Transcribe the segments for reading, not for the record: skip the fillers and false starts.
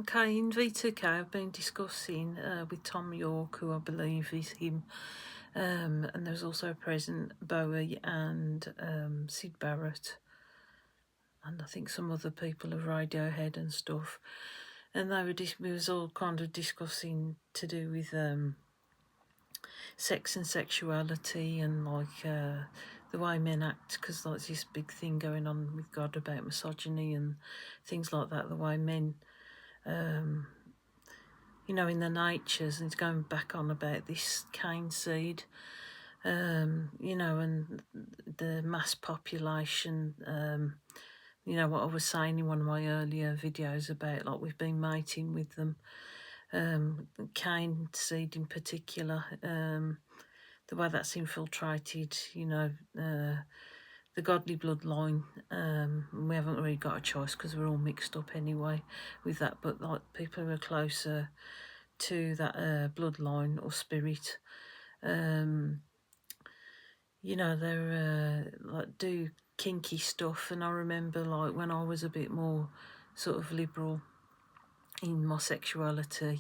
Okay, in V2K, I've been discussing with Tom York, who I believe is him, and there's also present Bowie and Sid Barrett, and I think some other people of Radiohead and stuff. And we was all kind of discussing to do with sex and sexuality and the way men act, because like this big thing going on with God about misogyny and things like that. The way men. Um, in the natures, and it's going back on about this cane seed, and the mass population, what I was saying in one of my earlier videos about, like, we've been mating with them, cane seed in particular, the way that's infiltrated, the godly bloodline. We haven't really got a choice because we're all mixed up anyway with that, but like people who are closer to that bloodline or spirit, they're like do kinky stuff. And I remember, like, when I was a bit more sort of liberal in my sexuality,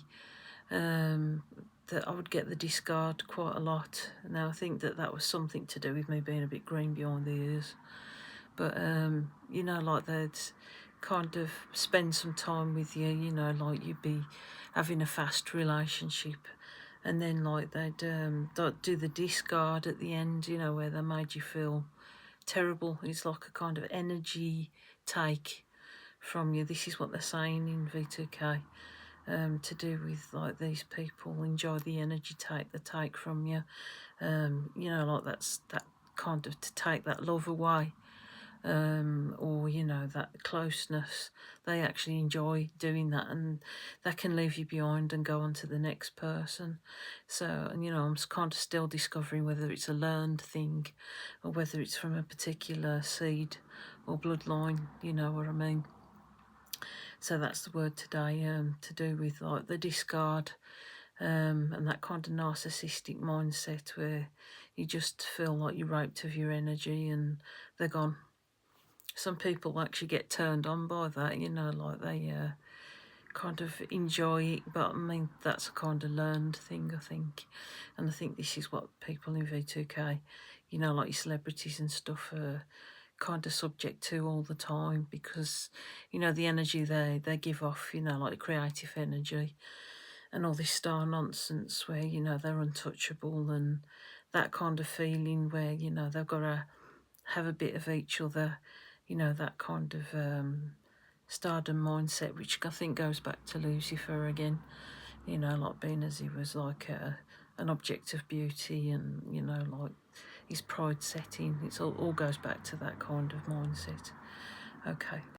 that I would get the discard quite a lot. Now I think that was something to do with me being a bit green behind the ears, but like they'd kind of spend some time with you, like you'd be having a fast relationship, and then like they'd do the discard at the end, where they made you feel terrible. It's like a kind of energy take from you. This is what they're saying in V2K, to do with, like, these people enjoy the energy they take from you, like that's that kind of to take that love away, or that closeness. They actually enjoy doing that, and that can leave you behind and go on to the next person. So, and I'm kind of still discovering whether it's a learned thing or whether it's from a particular seed or bloodline, you know what I mean. So that's the word today, to do with, like, the discard, and that kind of narcissistic mindset where you just feel like you're raped of your energy and they're gone. Some people actually get turned on by that, like they kind of enjoy it, but I mean, that's a kind of learned thing, I think. And I think this is what people in V2K, like your celebrities and stuff, are kind of subject to all the time, because the energy they give off, like the creative energy and all this star nonsense where they're untouchable, and that kind of feeling where they've got to have a bit of each other, that kind of stardom mindset, which I think goes back to Lucifer again, like being as he was like an object of beauty, and like his pride setting. It's all goes back to that kind of mindset. Okay.